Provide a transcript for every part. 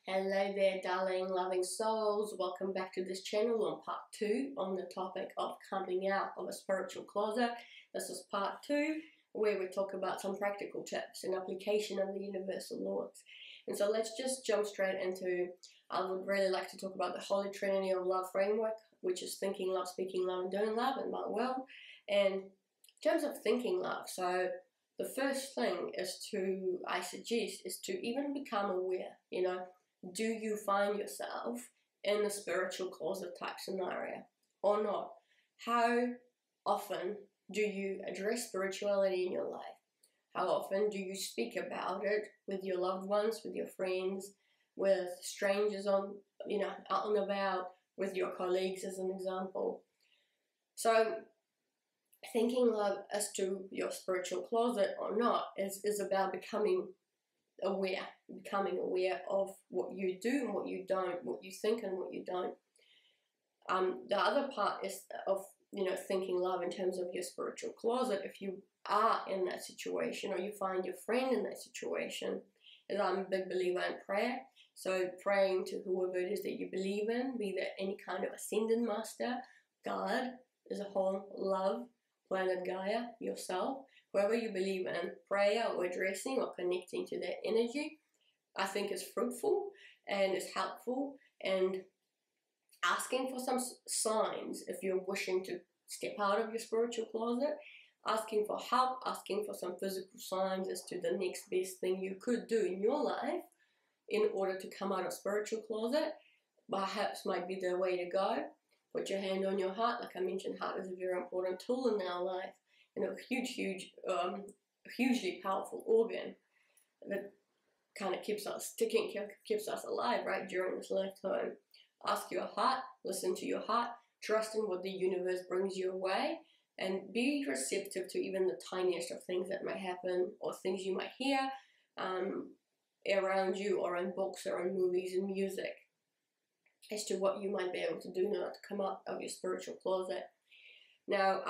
Hello there, darling, loving souls. Welcome back to this channel on part 2 on the topic of coming out of a spiritual closet. This is part 2 where we talk about some practical tips and application of the universal laws. And so let's just jump straight into, I would really like to talk about the Holy Trinity of Love framework, which is thinking love, speaking love, and doing love in my world. And in terms of thinking love, so the first thing I suggest is to even become aware, do you find yourself in a spiritual closet type scenario or not? How often do you address spirituality in your life? How often do you speak about it with your loved ones, with your friends, with strangers on, out and about, with your colleagues as an example? So thinking love as to your spiritual closet or not is about becoming aware of what you do and what you don't, what you think and what you don't. The other part is of thinking love in terms of your spiritual closet. If you are in that situation or you find your friend in that situation, is I'm a big believer in prayer. So praying to whoever it is that you believe in, be that any kind of ascended master, God as a whole, love, planet Gaia, yourself, whoever you believe in, prayer or addressing or connecting to that energy, I think is fruitful and is helpful, and asking for some signs if you're wishing to step out of your spiritual closet, asking for help, asking for some physical signs as to the next best thing you could do in your life in order to come out of spiritual closet, perhaps might be the way to go. Put your hand on your heart. Like I mentioned, heart is a very important tool in our life, and a hugely powerful organ that kind of keeps us ticking, keeps us alive, right, during this lifetime. Ask your heart, listen to your heart, trust in what the universe brings your way, and be receptive to even the tiniest of things that might happen or things you might hear around you, or in books or in movies and music, as to what you might be able to do now to come out of your spiritual closet. Now,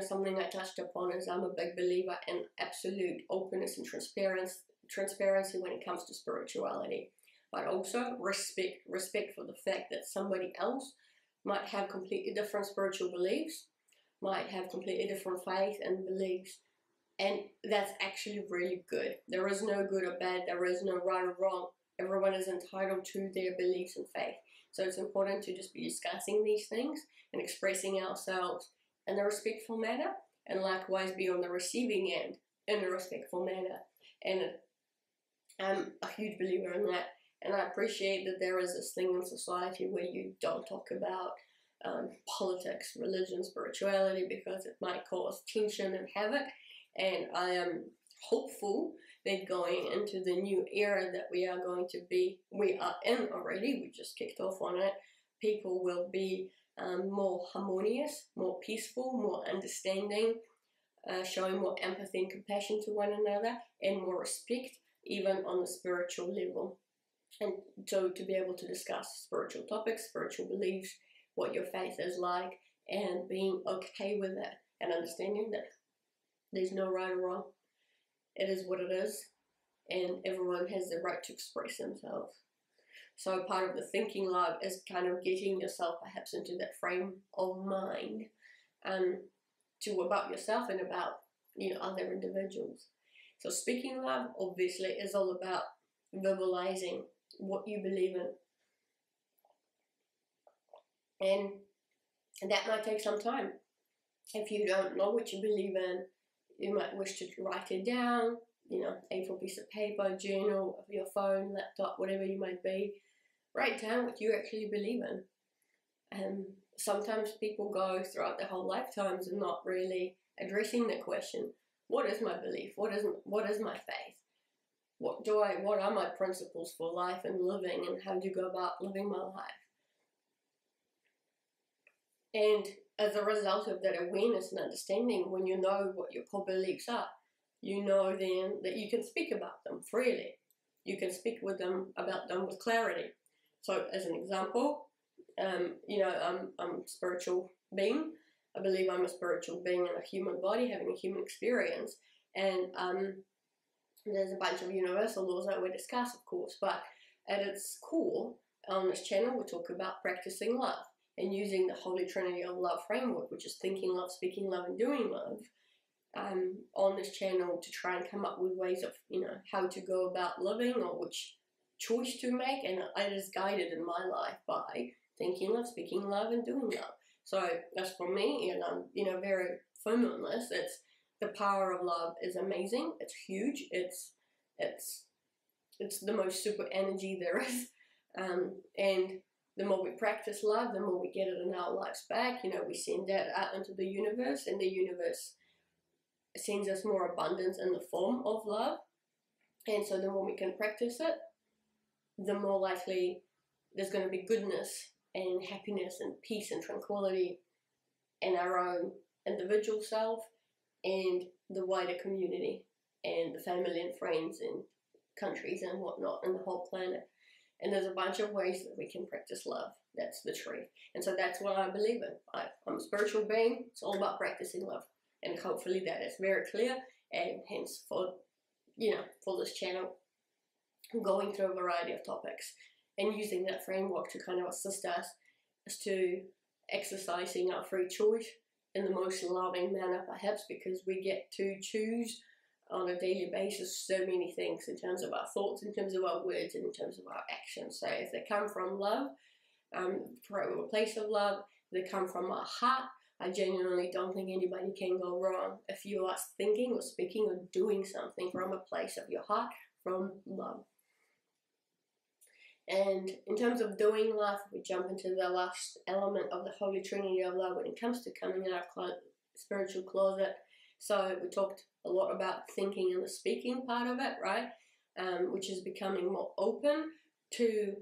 something I touched upon is I'm a big believer in absolute openness and transparency when it comes to spirituality, but also respect for the fact that somebody else might have completely different spiritual beliefs, might have completely different faith and beliefs, and that's actually really good. There is no good or bad, there is no right or wrong. Everyone is entitled to their beliefs and faith. So it's important to just be discussing these things and expressing ourselves in a respectful manner, and likewise be on the receiving end in a respectful manner. And I'm a huge believer in that. And I appreciate that there is this thing in society where you don't talk about politics, religion, spirituality, because it might cause tension and havoc. And I am hopeful that going into the new era that we are in already, we just kicked off on it, people will be more harmonious, more peaceful, more understanding, showing more empathy and compassion to one another, and more respect even on the spiritual level. And so to be able to discuss spiritual topics, spiritual beliefs, what your faith is like, and being okay with it, and understanding that there's no right or wrong. It is what it is, and everyone has the right to express themselves. So part of the thinking love is kind of getting yourself perhaps into that frame of mind about yourself and about other individuals. So speaking love obviously is all about verbalizing what you believe in, and that might take some time. If you don't know what you believe in, you might wish to write it down, A4 piece of paper, journal, of your phone, laptop, whatever you might be. Write down what you actually believe in. Sometimes people go throughout their whole lifetimes and not really addressing the question, what is my belief? What is my faith? What are my principles for life and living, and how do you go about living my life? And as a result of that awareness and understanding, when you know what your core beliefs are, you know then that you can speak about them freely. You can speak about them with clarity. So as an example, I'm a spiritual being. I believe I'm a spiritual being in a human body, having a human experience. And there's a bunch of universal laws that we discuss, of course, but at its core, on this channel, we talk about practicing love and using the Holy Trinity of Love framework, which is thinking love, speaking love, and doing love, on this channel to try and come up with ways of, how to go about living or which choice to make. And it is guided in my life by thinking love, speaking love, and doing love. So that's for me, and I'm, very firm on this. It's the power of love is amazing. It's huge. It's the most super energy there is. And the more we practice love, the more we get it in our lives back. We send that out into the universe, and the universe sends us more abundance in the form of love. And so the more we can practice it, the more likely there's going to be goodness and happiness and peace and tranquility in our own individual self and the wider community and the family and friends and countries and whatnot and the whole planet. And there's a bunch of ways that we can practice love. That's the truth. And so that's what I believe in. I'm a spiritual being. It's all about practicing love. And hopefully that is very clear. And hence for this channel, going through a variety of topics and using that framework to kind of assist us as to exercising our free choice in the most loving manner, perhaps, because we get to choose on a daily basis so many things in terms of our thoughts, in terms of our words, and in terms of our actions. So if they come from love, from a place of love, they come from our heart, I genuinely don't think anybody can go wrong if you are thinking or speaking or doing something from a place of your heart, from love. And in terms of doing love, we jump into the last element of the Holy Trinity of Love when it comes to coming out of spiritual closet. So we talked a lot about thinking and the speaking part of it, right? Which is becoming more open to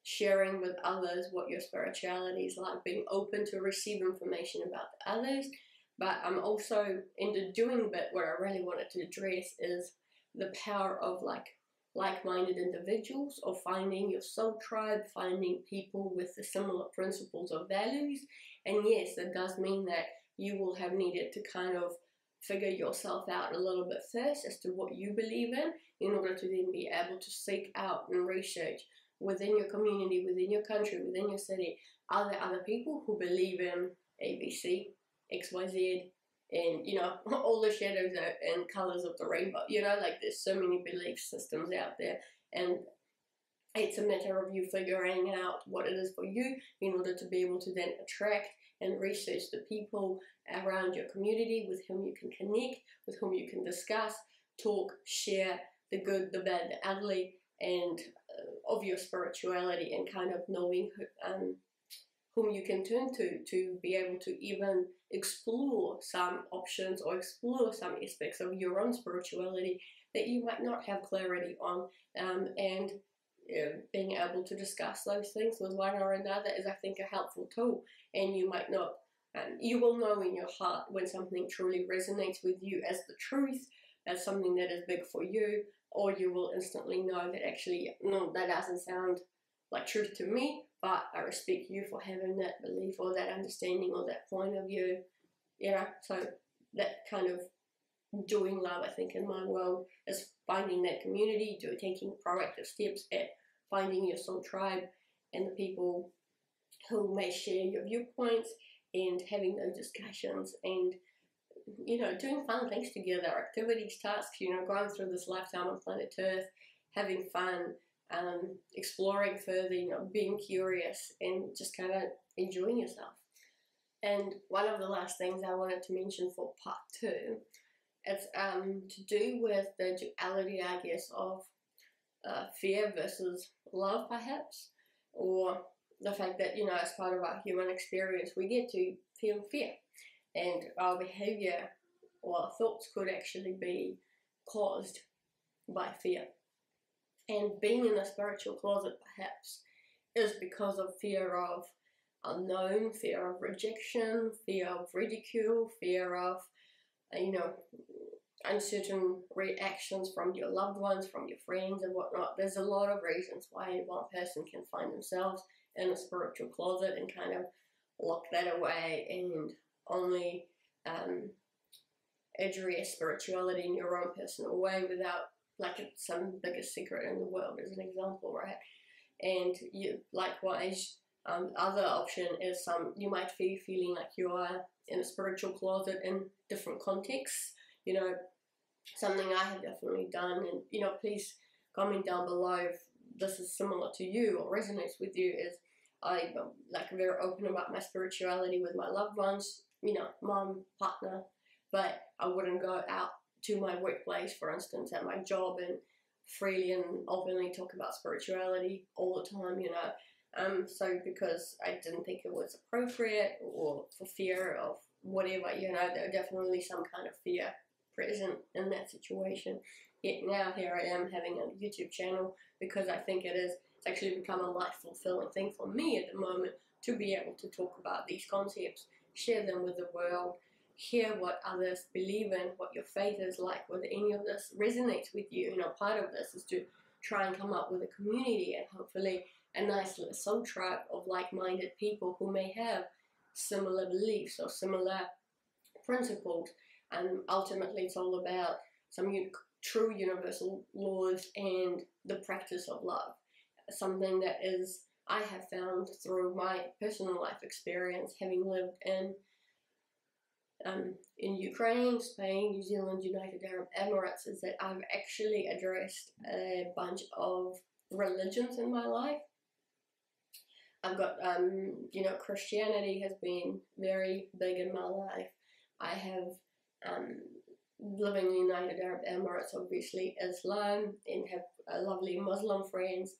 sharing with others what your spirituality is like, being open to receive information about others. But I'm also in the doing bit where I really wanted to address is the power of like-minded individuals, or finding your soul tribe, finding people with the similar principles or values. And yes, that does mean that you will have needed to kind of figure yourself out a little bit first as to what you believe in order to then be able to seek out and research within your community, within your country, within your city. Are there other people who believe in ABC, XYZ, and all the shadows and colors of the rainbow? There's so many belief systems out there, and it's a matter of you figuring out what it is for you in order to be able to then attract and research the people around your community with whom you can connect, with whom you can discuss, talk, share the good, the bad, the ugly, and of your spirituality, and kind of knowing whom you can turn to be able to even explore some options or explore some aspects of your own spirituality that you might not have clarity on, and being able to discuss those things with one or another is, I think, a helpful tool. And you might not, you will know in your heart when something truly resonates with you as the truth, as something that is big for you, or you will instantly know that actually, no, that doesn't sound like truth to me, but I respect you for having that belief or that understanding or that point of view. So that kind of doing love, I think, in my world is finding that community, taking proactive steps at finding your soul tribe and the people who may share your viewpoints, and having those discussions and doing fun things together, activities, tasks, going through this lifetime on planet Earth, having fun, exploring further, being curious, and just kind of enjoying yourself. And one of the last things I wanted to mention for part 2, it's to do with the duality, I guess, of fear versus love, perhaps, or the fact that, as part of our human experience, we get to feel fear, and our behavior or our thoughts could actually be caused by fear. And being in a spiritual closet, perhaps, is because of fear of unknown, fear of rejection, fear of ridicule, fear of, uncertain reactions from your loved ones, from your friends and whatnot. There's a lot of reasons why one person can find themselves in a spiritual closet and kind of lock that away and only address spirituality in your own personal way without like it's some biggest secret in the world as an example, right? And you likewise, other option is you might be feeling like you are in a spiritual closet in different contexts. You know, something I have definitely done, and you know, please comment down below if this is similar to you or resonates with you. Is I'm like very open about my spirituality with my loved ones, you know, mom, partner, but I wouldn't go out to my workplace, for instance, at my job and freely and openly talk about spirituality all the time, you know. So because I didn't think it was appropriate, or for fear of whatever, you know, there definitely some kind of fear present in that situation. Yet now here I am having a YouTube channel because I think it's actually become a life fulfilling thing for me at the moment to be able to talk about these concepts, share them with the world, hear what others believe in, what your faith is like, whether any of this resonates with you. You know, part of this is to try and come up with a community and hopefully a nice little soul tribe of like-minded people who may have similar beliefs or similar principles. And ultimately it's all about some true universal laws and the practice of love. Something that I have found through my personal life experience, having lived in Ukraine, Spain, New Zealand, United Arab Emirates, is that I've actually addressed a bunch of religions in my life. I've got, you know, Christianity has been very big in my life. I have, living in the United Arab Emirates, obviously Islam, and have lovely Muslim friends.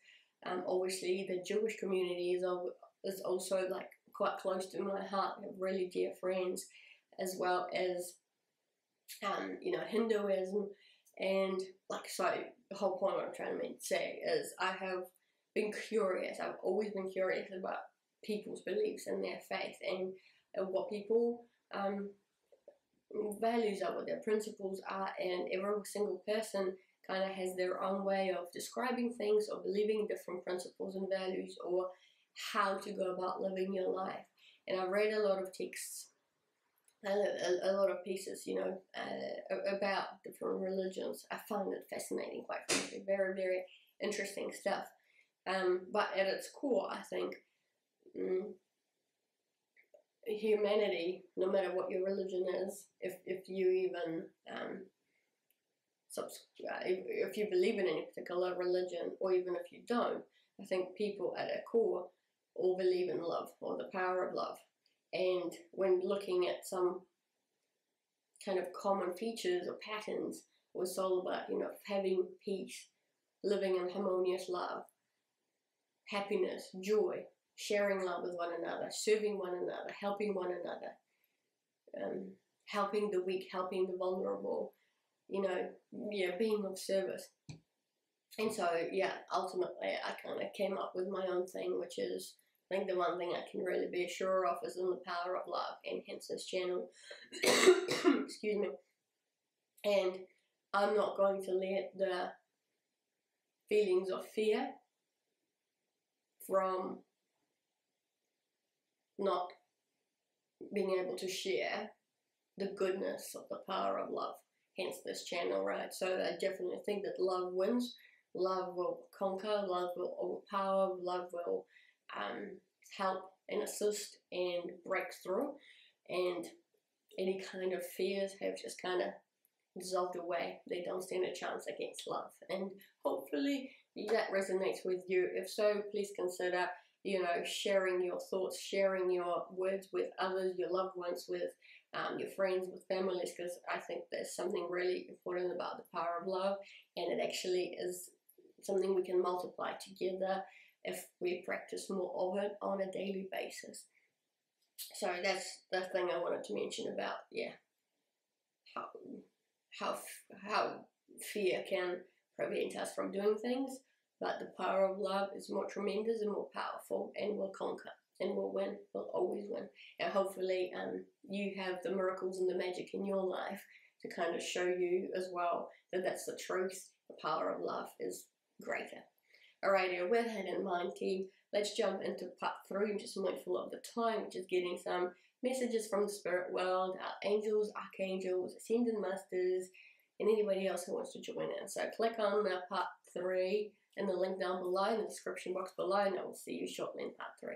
Obviously the Jewish community is also like quite close to my heart. I have really dear friends, as well as, you know, Hinduism. And like, so the whole point what I'm trying to say is I have been curious. I've always been curious about people's beliefs and their faith, and what people values are, what their principles are, and every single person kind of has their own way of describing things or believing different principles and values, or how to go about living your life. And I've read a lot of texts, a lot of pieces, you know, about different religions. I find it fascinating, quite frankly, very, very interesting stuff. But at its core, I think humanity, no matter what your religion is, if you even if you believe in any particular religion, or even if you don't, I think people at their core all believe in love, or the power of love. And when looking at some kind of common features or patterns, it was all about, you know, having peace, living in harmonious love, happiness, joy, sharing love with one another, serving one another, helping one another, helping the weak, helping the vulnerable, you know, yeah, being of service. And so, yeah, ultimately I kind of came up with my own thing, which is, I think the one thing I can really be sure of is in the power of love, and hence this channel. Excuse me. And I'm not going to let the feelings of fear from not being able to share the goodness of the power of love, hence this channel, right? So I definitely think that love wins. Love will conquer, love will overpower, love will help and assist and break through, and any kind of fears have just kind of dissolved away. They don't stand a chance against love. And hopefully that resonates with you. If so, please consider, you know, sharing your thoughts, sharing your words with others, your loved ones, with your friends, with families, because I think there's something really important about the power of love, and it actually is something we can multiply together if we practice more of it on a daily basis. So that's the thing I wanted to mention about, yeah, how fear can prevent us from doing things, but the power of love is more tremendous and more powerful, and will conquer and will win, will always win. And hopefully you have the miracles and the magic in your life to kind of show you as well that that's the truth. The power of love is greater. Alrighty, with that in mind, team, let's jump into part 3. I'm just mindful of the time, which is getting some messages from the spirit world, our angels, archangels, ascended masters, and anybody else who wants to join in. So click on part 3 in the link down below in the description box below, and I will see you shortly in part 3.